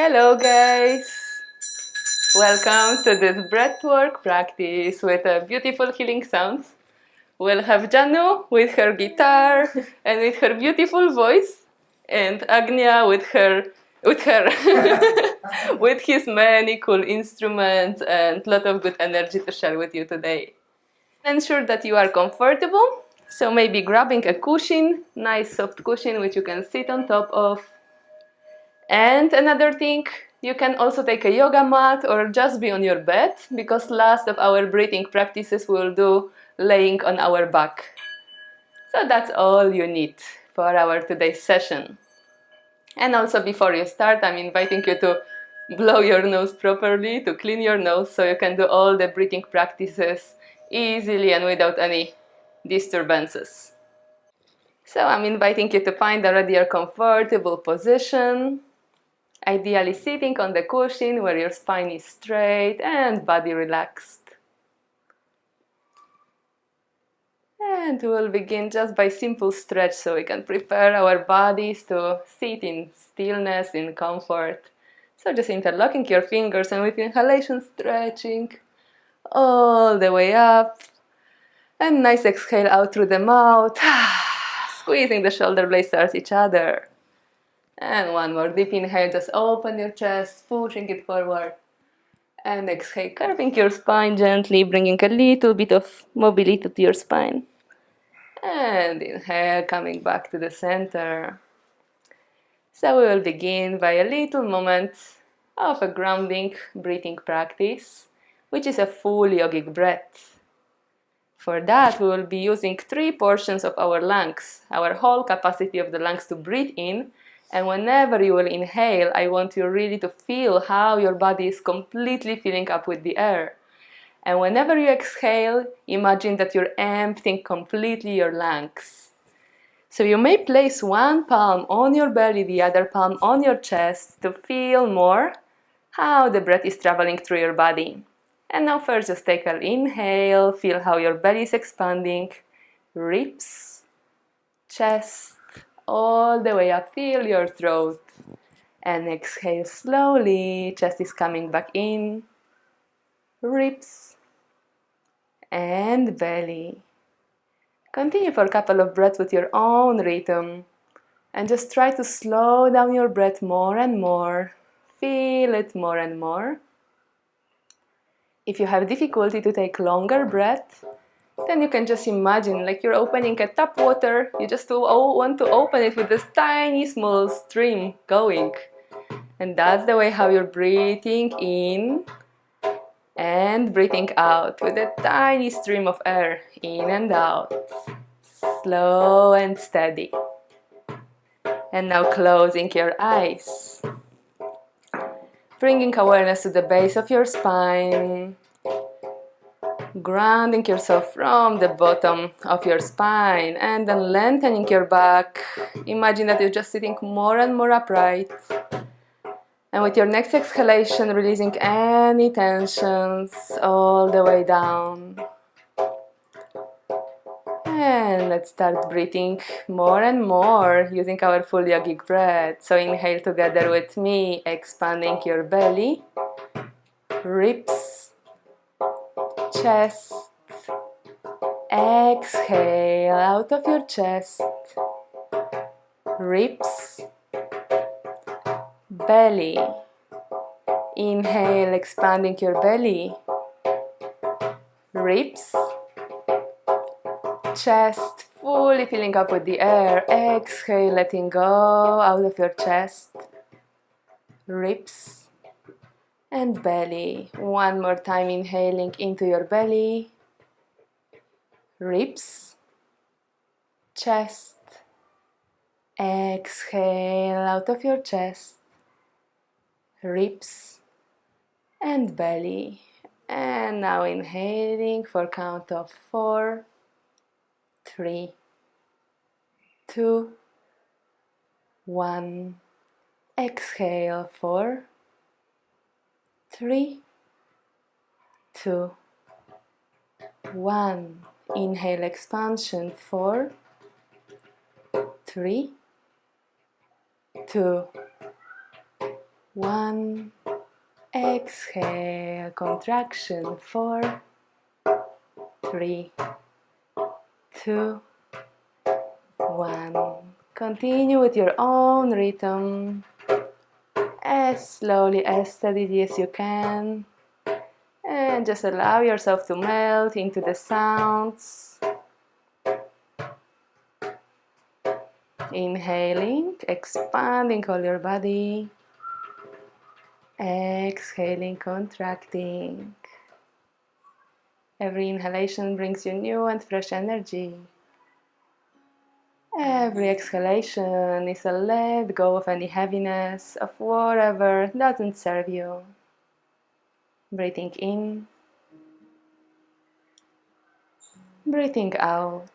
Hello guys! Welcome to this breathwork practice with beautiful healing sounds. We'll have Janu with her guitar and with her beautiful voice, and Agneya with with his many cool instruments and a lot of good energy to share with you today. Ensure that you are comfortable, so maybe grabbing a cushion, nice soft cushion which you can sit on top of. And another thing, you can also take a yoga mat or just be on your bed, because last of our breathing practices we'll do laying on our back. So that's all you need for our today's session. And also before you start, I'm inviting you to blow your nose properly, to clean your nose, so you can do all the breathing practices easily and without any disturbances. So I'm inviting you to find already your comfortable position. Ideally sitting on the cushion where your spine is straight and body relaxed. And we'll begin just by simple stretch so we can prepare our bodies to sit in stillness, in comfort. So just interlocking your fingers and with inhalation stretching all the way up. And nice exhale out through the mouth, squeezing the shoulder blades towards each other. And one more deep inhale, just open your chest, pushing it forward. And exhale, curving your spine gently, bringing a little bit of mobility to your spine. And inhale, coming back to the center. So we will begin by a little moment of a grounding breathing practice, which is a full yogic breath. For that, we will be using 3 portions of our lungs, our whole capacity of the lungs to breathe in. And whenever you will inhale, I want you really to feel how your body is completely filling up with the air. And whenever you exhale, imagine that you're emptying completely your lungs. So you may place one palm on your belly, the other palm on your chest to feel more how the breath is traveling through your body. And now first just take an inhale, feel how your belly is expanding, ribs, chest, all the way up, feel your throat. And exhale slowly, chest is coming back in, ribs, and belly. Continue for a couple of breaths with your own rhythm. And just try to slow down your breath more and more. Feel it more and more. If you have difficulty to take longer breath, then you can just imagine like you're opening a tap water. You just want to open it with this tiny small stream going. And that's the way how you're breathing in and breathing out with a tiny stream of air in and out. Slow and steady. And now closing your eyes. Bringing awareness to the base of your spine. Grounding yourself from the bottom of your spine and then lengthening your back. Imagine that you're just sitting more and more upright. And with your next exhalation, releasing any tensions all the way down. And let's start breathing more and more using our full yogic breath. So inhale together with me, expanding your belly, ribs, chest. Exhale out of your chest, ribs, belly. Inhale, expanding your belly, ribs, chest, fully filling up with the air. Exhale, letting go out of your chest, ribs, and belly. One more time, inhaling into your belly, ribs, chest. Exhale out of your chest, ribs, and belly. And now inhaling for a count of 4, 3, 2, 1. Exhale 4, 3, 2, 1. Inhale expansion 4, 3, 2, 1. Exhale, contraction. 4, 3, 2, 1. Continue with your own rhythm, as slowly, as steady as you can, and just allow yourself to melt into the sounds. Inhaling, expanding all your body. Exhaling, contracting. Every inhalation brings you new and fresh energy. Every exhalation is a let go of any heaviness, of whatever doesn't serve you. Breathing in, breathing out.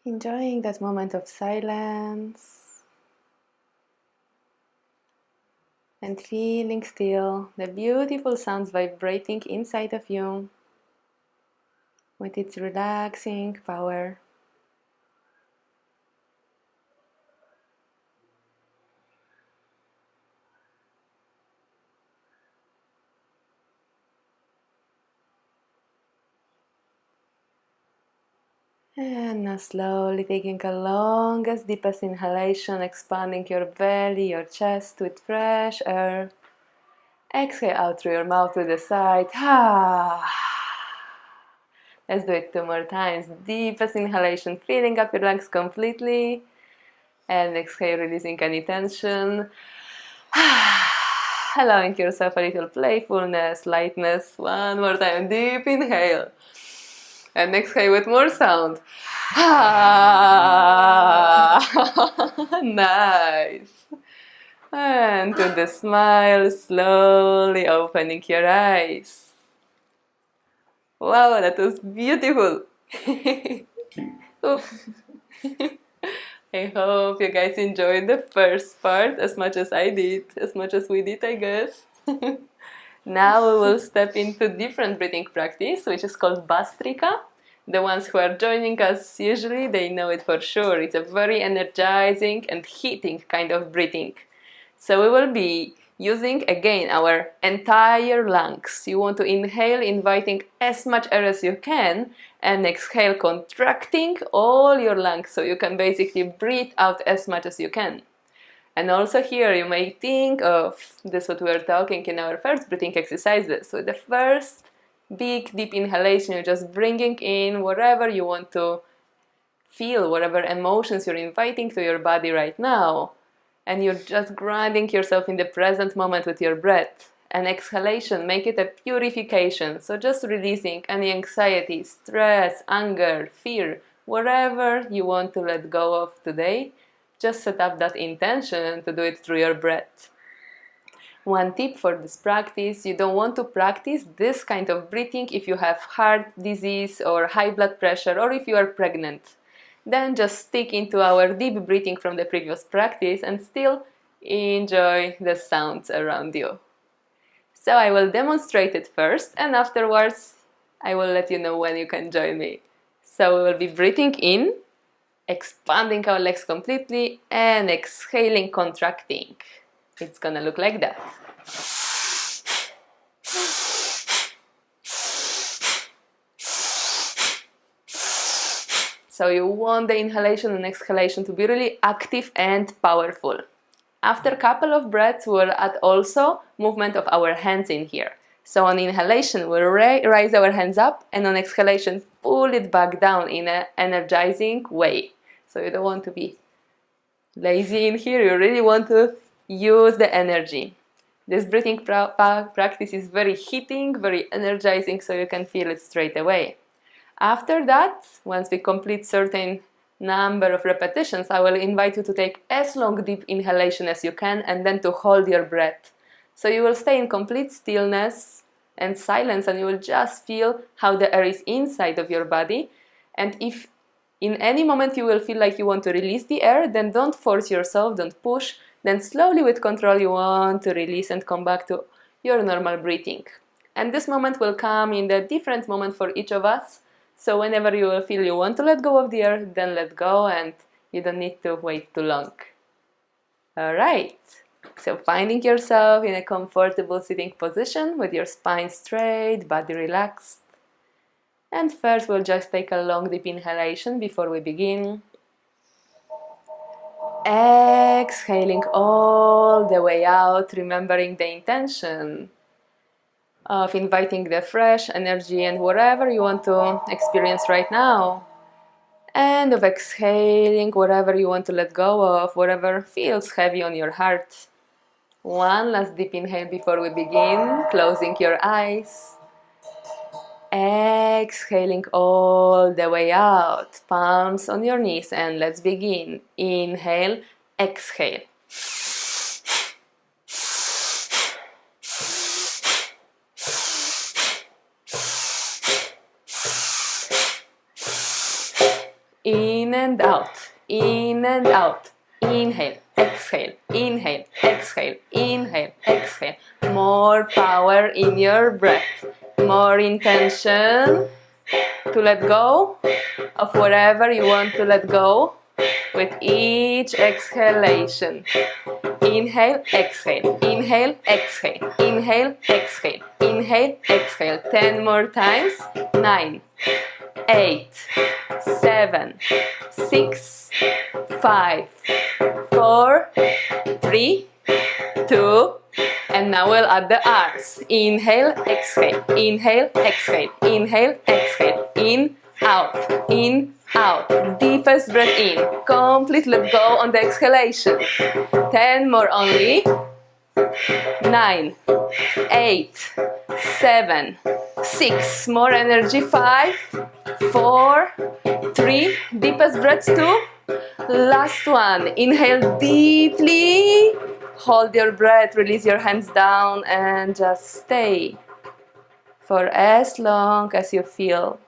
Enjoying that moment of silence and feeling still the beautiful sounds vibrating inside of you with its relaxing power. And now slowly taking a longest, deepest inhalation, expanding your belly, your chest with fresh air. Exhale out through your mouth to the side. Let's do it 2 more times. Deepest inhalation, filling up your lungs completely. And exhale, releasing any tension. Allowing yourself a little playfulness, lightness. 1 more time. Deep inhale. And exhale with more sound. Nice. And to the smile, slowly opening your eyes. Wow, that was beautiful. I hope you guys enjoyed the first part as much as I did, as much as we did, I guess. Now we will step into different breathing practice, which is called Bastrika. The ones who are joining us usually, they know it for sure. It's a very energizing and heating kind of breathing. So we will be using again our entire lungs. You want to inhale, inviting as much air as you can, and exhale, contracting all your lungs so you can basically breathe out as much as you can. And also here you may think of this what we were talking in our first breathing exercises. So the first big deep inhalation, you're just bringing in whatever you want to feel, whatever emotions you're inviting to your body right now. And you're just grounding yourself in the present moment with your breath. And exhalation, make it a purification. So just releasing any anxiety, stress, anger, fear, whatever you want to let go of today. Just set up that intention to do it through your breath. One tip for this practice, you don't want to practice this kind of breathing if you have heart disease or high blood pressure or if you are pregnant. Then just stick into our deep breathing from the previous practice and still enjoy the sounds around you. So I will demonstrate it first and afterwards I will let you know when you can join me. So we will be breathing in, expanding our legs completely and exhaling, contracting. It's gonna look like that. So you want the inhalation and exhalation to be really active and powerful. After a couple of breaths, we'll add also movement of our hands in here. So on inhalation, we'll raise our hands up, and on exhalation, pull it back down in an energizing way. So you don't want to be lazy in here, you really want to use the energy. This breathing practice is very heating, very energizing, so you can feel it straight away. After that, once we complete certain number of repetitions, I will invite you to take as long deep inhalation as you can and then to hold your breath. So you will stay in complete stillness and silence and you will just feel how the air is inside of your body. And if in any moment you will feel like you want to release the air, then don't force yourself, don't push. Then slowly with control you want to release and come back to your normal breathing. And this moment will come in a different moment for each of us. So whenever you will feel you want to let go of the air, then let go and you don't need to wait too long. Alright, so finding yourself in a comfortable sitting position with your spine straight, body relaxed. And first we'll just take a long deep inhalation before we begin. Exhaling all the way out, remembering the intention of inviting the fresh energy and whatever you want to experience right now. And of exhaling whatever you want to let go of, whatever feels heavy on your heart. One last deep inhale before we begin, closing your eyes. Exhaling all the way out, palms on your knees, and let's begin. Inhale, exhale. In and out, in and out. Inhale, exhale, inhale, exhale, inhale, exhale. More power in your breath. More intention to let go of whatever you want to let go with each exhalation. Inhale, exhale, inhale, exhale, inhale, exhale, inhale, exhale. 10 more times. 9, 8, 7, 6, 5, 4, 3, 2, and now we'll add the R's. Inhale, exhale, inhale, exhale, inhale, exhale, in, out, in, out. Deepest breath in. Complete let go on the exhalation. 10 more only. 9, 8, 7, 6, more energy. 5, 4, 3, deepest breath. 2, last one. Inhale deeply, hold your breath, release your hands down, and just stay for as long as you feel.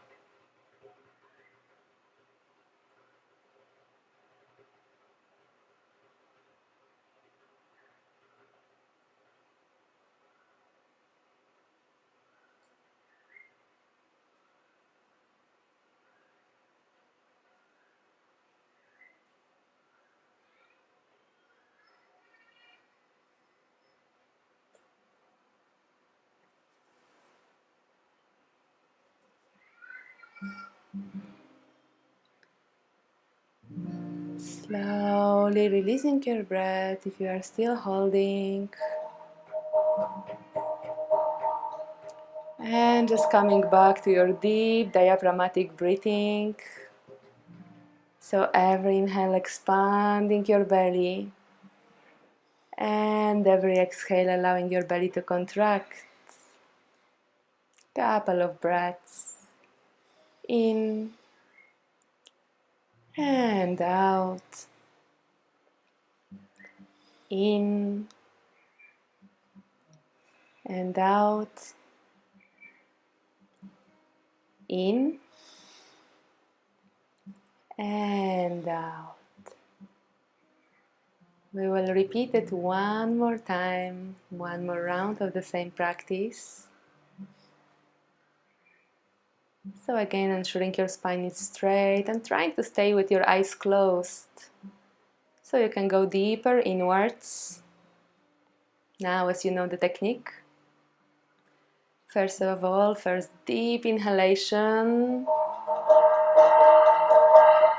Slowly releasing your breath if you are still holding, and just coming back to your deep diaphragmatic breathing. So every inhale expanding your belly, and every exhale allowing your belly to contract. Couple of breaths in and out, in and out, in and out. We will repeat it one more time, one more round of the same practice. So again, ensuring your spine is straight and trying to stay with your eyes closed, so you can go deeper inwards. Now, as you know the technique, first of all, first deep inhalation,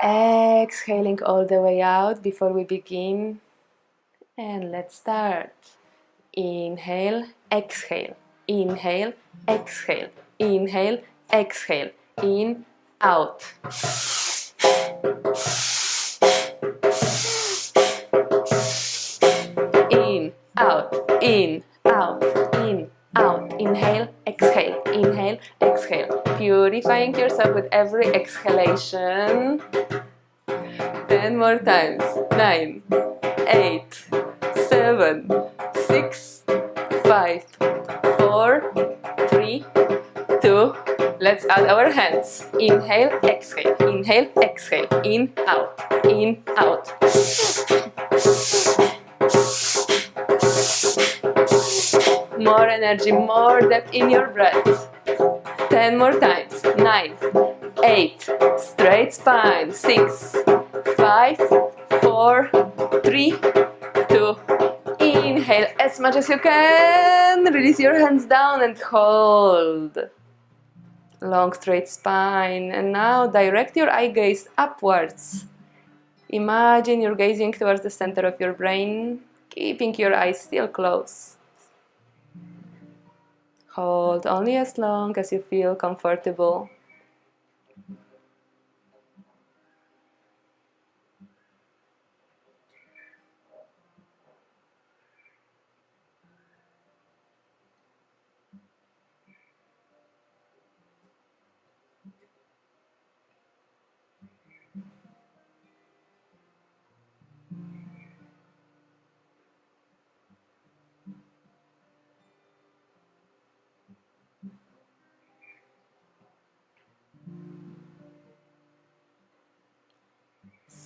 exhaling all the way out before we begin. And let's start. Inhale, exhale, inhale, exhale, inhale, exhale, in, out. In, out, in, out, in, out. Inhale, exhale, inhale, exhale. Purifying yourself with every exhalation. 10 more times. 9, 8, 7, 6, 5, 4, 3, 2. Let's add our hands. Inhale, exhale, inhale, exhale, in, out, in, out. More energy, more depth in your breath. 10 more times. 9, 8, straight spine. 6, 5, 4, 3, 2. Inhale as much as you can. Release your hands down and hold. Long straight spine. And now direct your eye gaze upwards. Imagine you're gazing towards the center of your brain, keeping your eyes still closed. Hold only as long as you feel comfortable.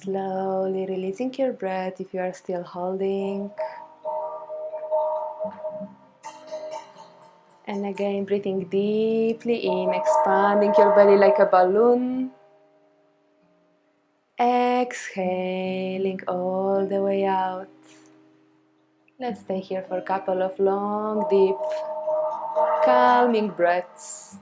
Slowly releasing your breath if you are still holding. And again, breathing deeply in, expanding your belly like a balloon. Exhaling all the way out. Let's stay here for a couple of long, deep, calming breaths.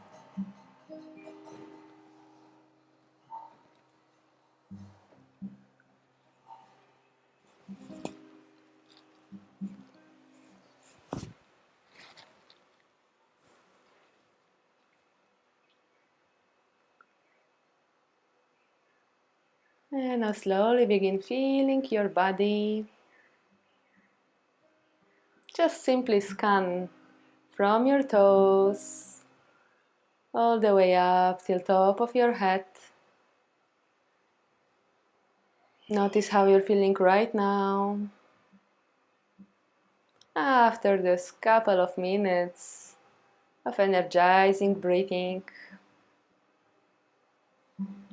And now slowly begin feeling your body. Just simply scan from your toes all the way up till top of your head. Notice how you're feeling right now. After this couple of minutes of energizing breathing,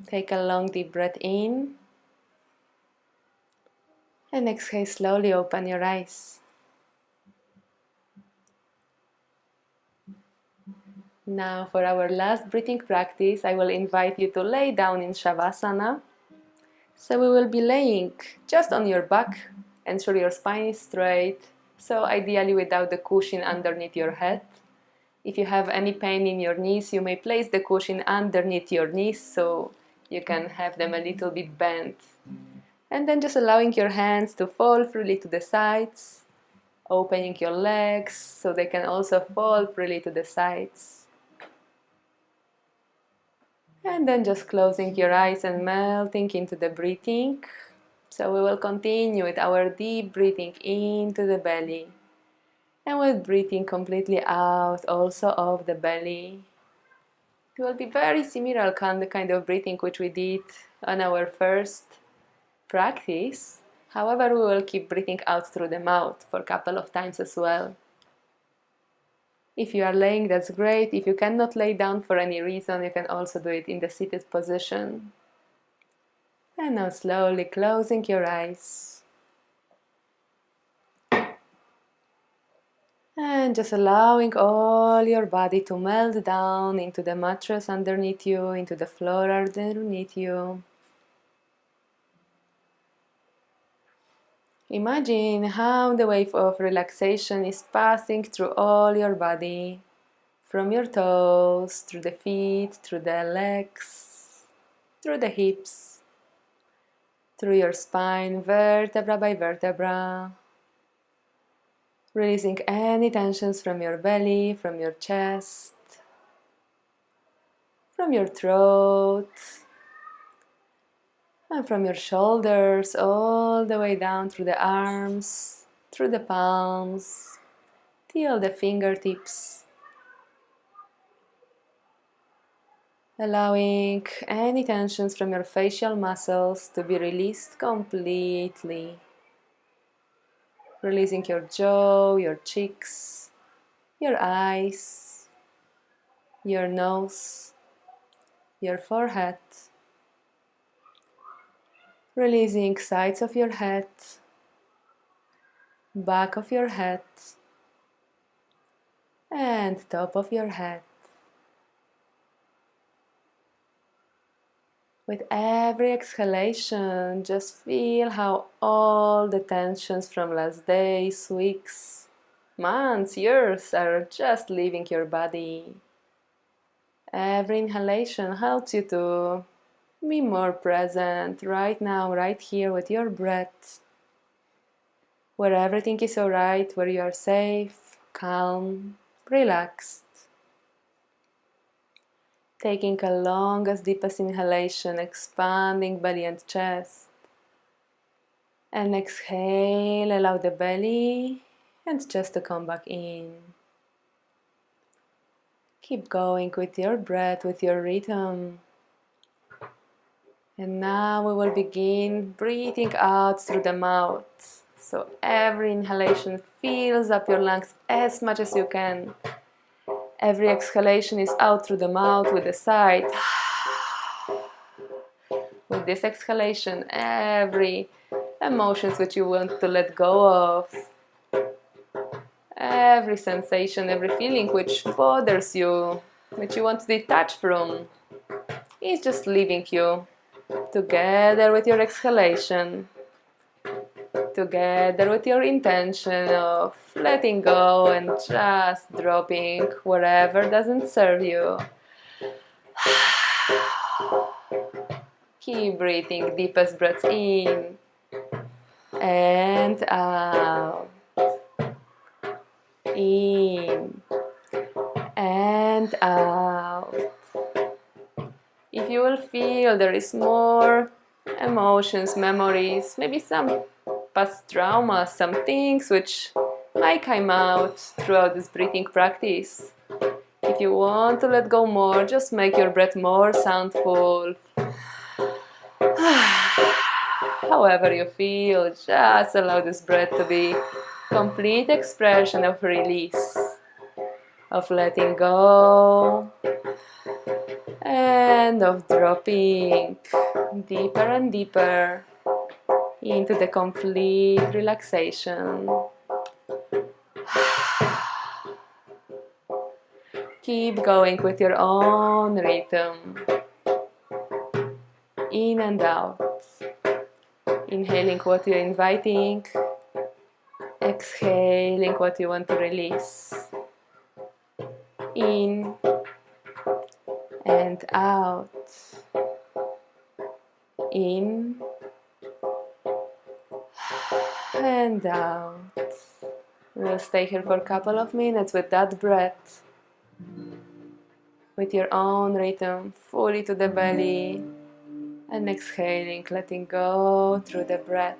take a long deep breath in and exhale, slowly open your eyes. Now for our last breathing practice, I will invite you to lay down in Shavasana. So we will be laying just on your back, ensure your spine is straight, so ideally without the cushion underneath your head. If you have any pain in your knees, you may place the cushion underneath your knees so you can have them a little bit bent. And then just allowing your hands to fall freely to the sides, opening your legs so they can also fall freely to the sides. And then just closing your eyes and melting into the breathing. So we will continue with our deep breathing into the belly. And with breathing completely out also of the belly. It will be very similar the kind of breathing which we did on our first practice. However, we will keep breathing out through the mouth for a couple of times as well. If you are laying, that's great. If you cannot lay down for any reason, you can also do it in the seated position. And now slowly closing your eyes. And just allowing all your body to melt down into the mattress underneath you, into the floor underneath you. Imagine how the wave of relaxation is passing through all your body, from your toes, through the feet, through the legs, through the hips, through your spine, vertebra by vertebra, releasing any tensions from your belly, from your chest, from your throat, and from your shoulders all the way down through the arms, through the palms, till the fingertips. Allowing any tensions from your facial muscles to be released completely. Releasing your jaw, your cheeks, your eyes, your nose, your forehead. Releasing sides of your head, back of your head, and top of your head. With every exhalation, just feel how all the tensions from last days, weeks, months, years are just leaving your body. Every inhalation helps you to be more present right now, right here with your breath, where everything is alright, where you are safe, calm, relaxed. Taking a longest, deepest inhalation, expanding belly and chest. And exhale, allow the belly and chest to come back in. Keep going with your breath, with your rhythm. And now we will begin breathing out through the mouth. So every inhalation fills up your lungs as much as you can. Every exhalation is out through the mouth with a sigh. With this exhalation, every emotions which you want to let go of, every sensation, every feeling which bothers you, which you want to detach from, is just leaving you. Together with your exhalation, together with your intention of letting go and just dropping whatever doesn't serve you. Keep breathing, deepest breaths in and out, in and out. If you will feel there is more emotions, memories, maybe some past traumas, some things which might come out throughout this breathing practice. If you want to let go more, just make your breath more soundful. However you feel, just allow this breath to be complete expression of release, of letting go, and of dropping deeper and deeper into the complete relaxation. Keep going with your own rhythm. In and out. Inhaling what you're inviting. Exhaling what you want to release. In and out. In and out. We'll stay here for a couple of minutes with that breath, with your own rhythm, fully to the belly, and exhaling, letting go through the breath.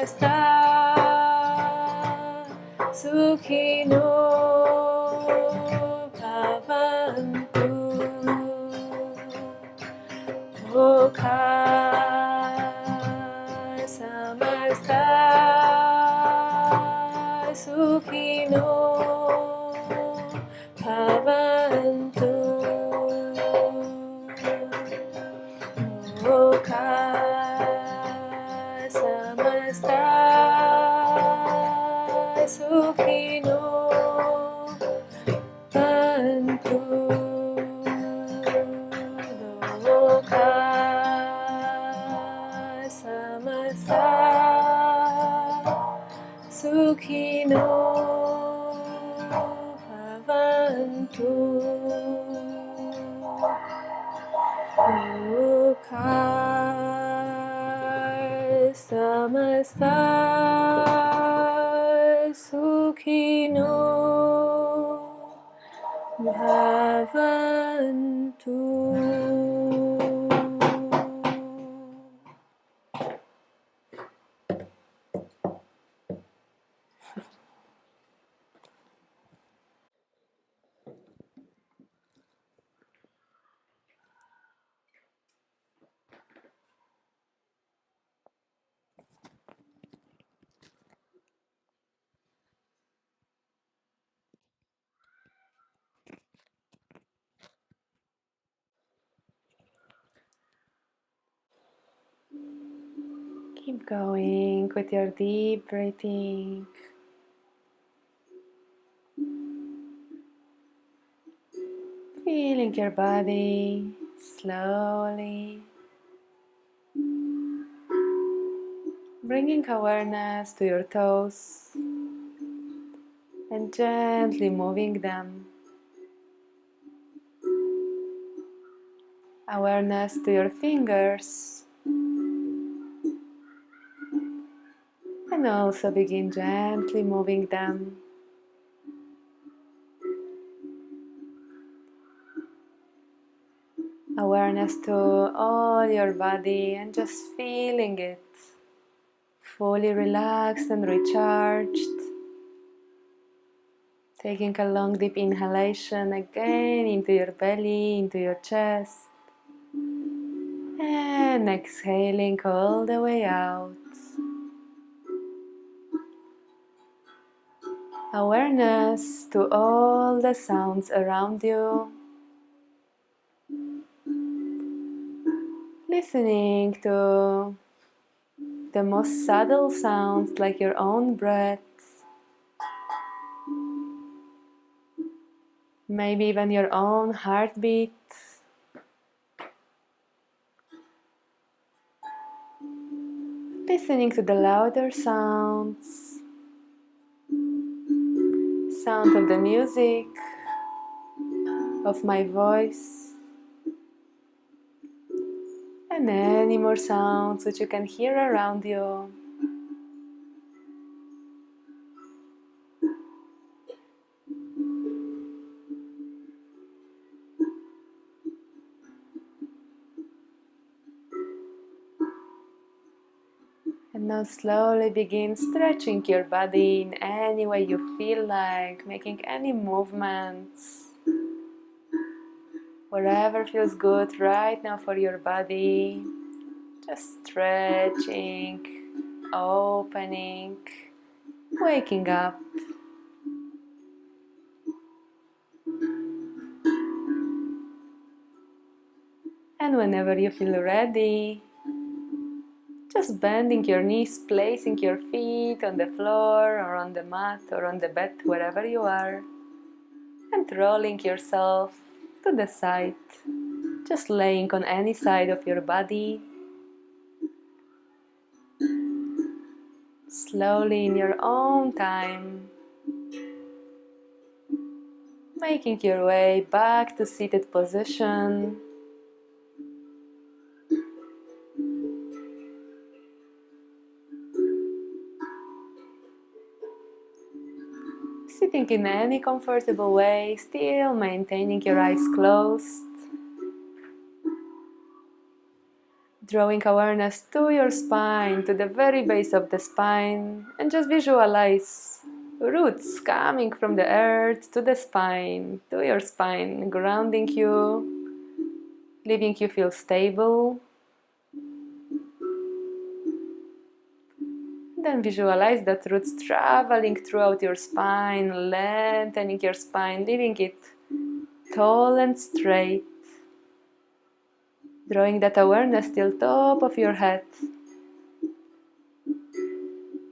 samasta sukhino bhavantu loka samasta sukhino bhavantu loka samasta sukhino bhavantu loka samasta sukhino bhavantu loka samasta sukhino bhavantu. Keep going with your deep breathing. Feeling your body slowly. Bringing awareness to your toes and gently moving them. Awareness to your fingers. And also begin gently moving them. Awareness to all your body and just feeling it fully relaxed and recharged. Taking a long deep inhalation again into your belly, into your chest. And exhaling all the way out. Awareness to all the sounds around you. Listening to the most subtle sounds like your own breath. Maybe even your own heartbeat. Listening to the louder sounds. Sound of the music, of my voice. And any more sounds which you can hear around you. And now slowly begin stretching your body in any way you feel like, making any movements. Wherever feels good right now for your body. Just stretching, opening, waking up. And whenever you feel ready, just bending your knees, placing your feet on the floor or on the mat or on the bed, wherever you are, and rolling yourself to the side, just laying on any side of your body. Slowly in your own time, making your way back to seated position. Sitting in any comfortable way, still maintaining your eyes closed. Drawing awareness to your spine, to the very base of the spine, and just visualize roots coming from the earth to the spine, to your spine, grounding you, leaving you feel stable. Then visualize that roots traveling throughout your spine, lengthening your spine, leaving it tall and straight. Drawing that awareness till top of your head.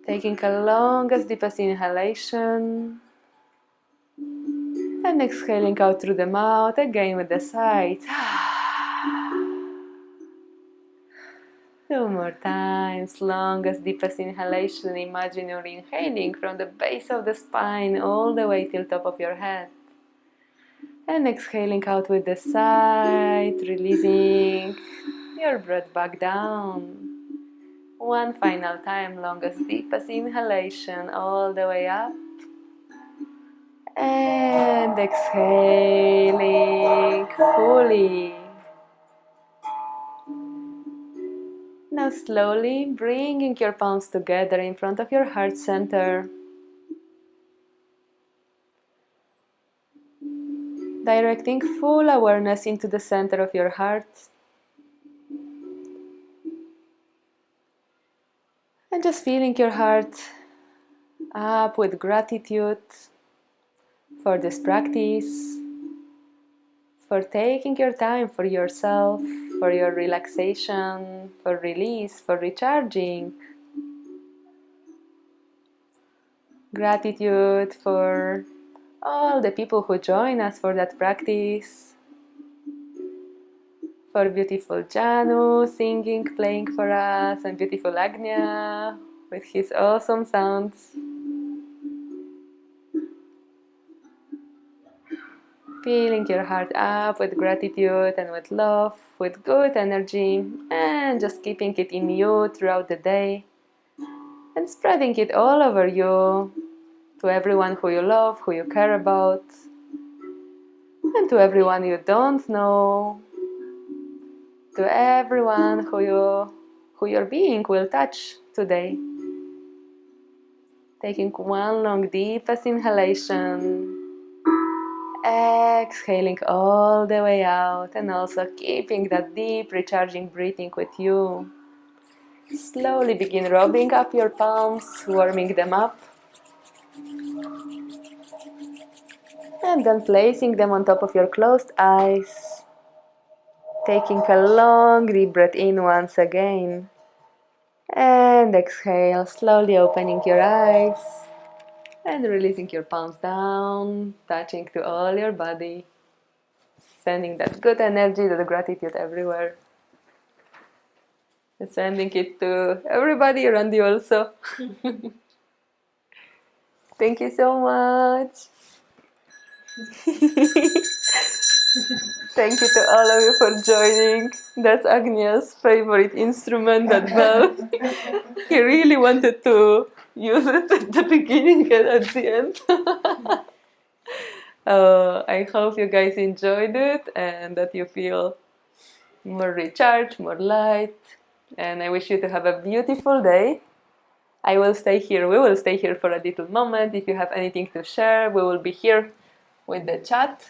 Taking a longest, deepest inhalation. And exhaling out through the mouth, again with the sides. 2 more times. Longest, deepest inhalation. Imagine you're inhaling from the base of the spine all the way till top of your head. And exhaling out with the side, releasing your breath back down. One final time, longest, deepest inhalation all the way up. And exhaling fully. Now slowly bringing your palms together in front of your heart center. Directing full awareness into the center of your heart. And just feeling your heart up with gratitude for this practice, for taking your time for yourself, for your relaxation, for release, for recharging. Gratitude for all the people who join us for that practice. For beautiful Janu singing, playing for us, and beautiful Agneya with his awesome sounds. Filling your heart up with gratitude and with love, with good energy, and just keeping it in you throughout the day. And spreading it all over you, to everyone who you love, who you care about, and to everyone you don't know, to everyone who your being will touch today. Taking one long deepest inhalation, exhaling all the way out, and also keeping that deep recharging breathing with you. Slowly begin rubbing up your palms, warming them up, and then placing them on top of your closed eyes. Taking a long deep breath in once again, and exhale, slowly opening your eyes and releasing your palms down, touching to all your body, sending that good energy, that gratitude everywhere, and sending it to everybody around you also. Thank you so much. Thank you to all of you for joining. That's Agneya's favorite instrument, that bell. He really wanted to use it at the beginning and at the end. I hope you guys enjoyed it and that you feel more recharged, more light. And I wish you to have a beautiful day. I will stay here. We will stay here for a little moment. If you have anything to share, we will be here with the chat